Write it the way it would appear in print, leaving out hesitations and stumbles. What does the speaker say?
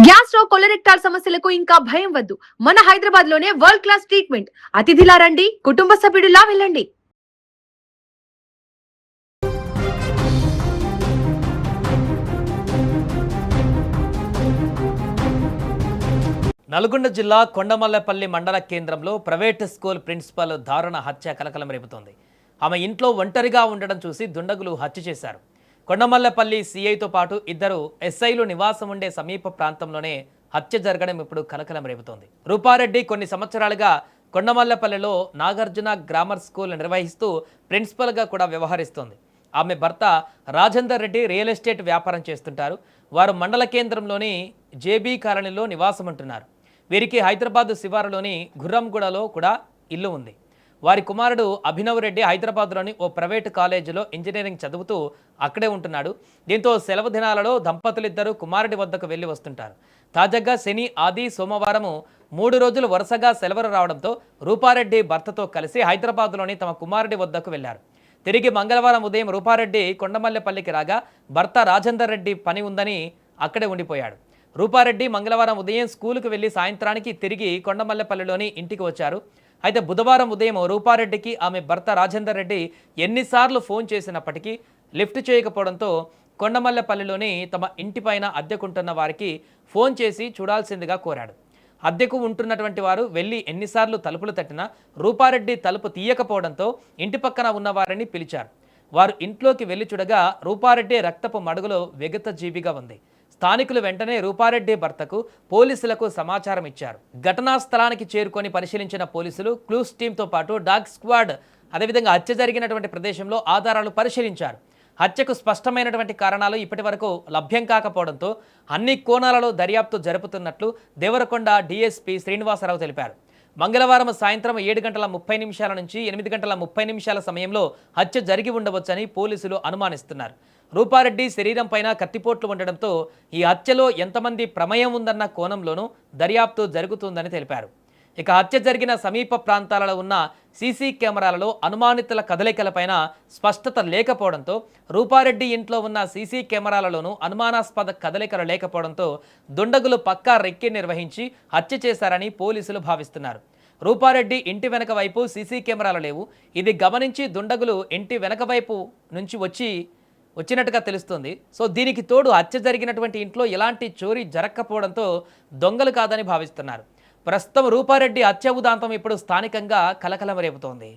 Gas stroke కొలరెక్టాల్ సమస్యలకు ఇంకా భయం వద్దు. మన హైదరాబాద్ లోనే వరల్డ్ క్లాస్ ట్రీట్మెంట్. అతిథిలా రండి, కుటుంబ సభ్యుడిలా వెళ్ళండి. నల్గొండ జిల్లా కొండమల్లపల్లి మండల కేంద్రంలో ప్రైవేట్ స్కూల్ ప్రిన్సిపల్ దారుణ హత్య కలకలం రేపుతోంది. ఆమె ఇంట్లో ఒంటరిగా ఉండడం చూసి దుండగులు హత్య చేశారు. కొండమల్లపల్లి సీఐతో పాటు ఇద్దరు ఎస్ఐలు నివాసం ఉండే సమీప ప్రాంతంలోనే హత్య జరగడం ఇప్పుడు కలకలం రేపుతోంది. రూపారెడ్డి కొన్ని సంవత్సరాలుగా కొండమల్లపల్లిలో నాగార్జున గ్రామర్ స్కూల్ నిర్వహిస్తూ ప్రిన్సిపల్గా కూడా వ్యవహరిస్తోంది. ఆమె భర్త రాజేందర్ రెడ్డి రియల్ ఎస్టేట్ వ్యాపారం చేస్తుంటారు. వారు మండల కేంద్రంలోని జేబీ కాలనీలో నివాసం ఉంటున్నారు. వీరికి హైదరాబాద్ శివారులోని గుర్రంగూడలో కూడా ఇల్లు ఉంది. వారి కుమారుడు అభినవ్ రెడ్డి హైదరాబాద్లోని ఓ ప్రైవేటు కాలేజీలో ఇంజనీరింగ్ చదువుతూ అక్కడే ఉంటున్నాడు. దీంతో సెలవు దినాలలో దంపతులిద్దరూ కుమారుడి వద్దకు వెళ్లి వస్తుంటారు. తాజాగా శని, ఆది, సోమవారము 3 రోజులు వరుసగా సెలవులు రావడంతో రూపారెడ్డి భర్తతో కలిసి హైదరాబాద్లోని తమ కుమారుడి వద్దకు వెళ్లారు. తిరిగి మంగళవారం ఉదయం రూపారెడ్డి కొండమల్లెపల్లికి రాగా భర్త రాజేందర్ రెడ్డి పని ఉందని అక్కడే ఉండిపోయాడు. రూపారెడ్డి మంగళవారం ఉదయం స్కూలుకు వెళ్లి సాయంత్రానికి తిరిగి కొండమల్లెపల్లిలోని ఇంటికి వచ్చారు. అయితే బుధవారం ఉదయం రూపారెడ్డికి ఆమె భర్త రాజేందర్ రెడ్డి ఎన్నిసార్లు ఫోన్ చేసినప్పటికీ లిఫ్ట్ చేయకపోవడంతో కొండమల్లెపల్లిలోని తమ ఇంటిపైన అద్దెకుంటున్న వారికి ఫోన్ చేసి చూడాల్సిందిగా కోరాడు. అద్దెకు ఉంటున్నటువంటి వారు వెళ్ళి ఎన్నిసార్లు తలుపులు తట్టినా రూపారెడ్డి తలుపు తీయకపోవడంతో ఇంటి పక్కన ఉన్న వారిని పిలిచారు. వారు ఇంట్లోకి వెళ్లి చూడగా రూపారెడ్డి రక్తపు మడుగులో విగత జీవిగా ఉంది. స్థానికులు వెంటనే రూపారెడ్డి భర్తకు, పోలీసులకు సమాచారం ఇచ్చారు. ఘటనా స్థలానికి చేరుకొని పరిశీలించిన పోలీసులు క్లూస్ టీంతో పాటు డాగ్ స్క్వాడ్ అదేవిధంగా హత్య జరిగినటువంటి ప్రదేశంలో ఆధారాలు పరిశీలించారు. హత్యకు స్పష్టమైనటువంటి కారణాలు ఇప్పటి వరకు లభ్యం కాకపోవడంతో అన్ని కోణాలలో దర్యాప్తు జరుపుతున్నట్లు దేవరకొండ డీఎస్పీ శ్రీనివాసరావు తెలిపారు. మంగళవారం సాయంత్రం 7:30 నుంచి 8:30 సమయంలో హత్య జరిగి ఉండవచ్చని పోలీసులు అనుమానిస్తున్నారు. రూపారెడ్డి శరీరం పైన కత్తిపోట్లు ఉండడంతో ఈ హత్యలో ఎంతమంది ప్రమేయం ఉందన్న కోణంలోనూ దర్యాప్తు జరుగుతుందని తెలిపారు. ఇక హత్య జరిగిన సమీప ప్రాంతాలలో ఉన్న సీసీ కెమెరాలలో అనుమానితుల కదలికలపైన స్పష్టత లేకపోవడంతో రూపారెడ్డి ఇంట్లో ఉన్న సీసీ కెమెరాలలోనూ అనుమానాస్పద కదలికలు లేకపోవడంతో దుండగులు పక్కా రెక్కి నిర్వహించి హత్య చేశారని పోలీసులు భావిస్తున్నారు. రూపారెడ్డి ఇంటి వెనక వైపు సీసీ కెమెరాలు లేవు. ఇది గమనించి దుండగులు ఇంటి వెనక వైపు నుంచి వచ్చినట్టుగా తెలుస్తుంది. సో దీనికి తోడు హత్య జరిగినటువంటి ఇంట్లో ఎలాంటి చోరీ జరగకపోవడంతో దొంగలు కాదని భావిస్తున్నారు. ప్రస్తుతం రూపారెడ్డి హత్య ఉదాంతం ఇప్పుడు స్థానికంగా కలకలం రేపుతోంది.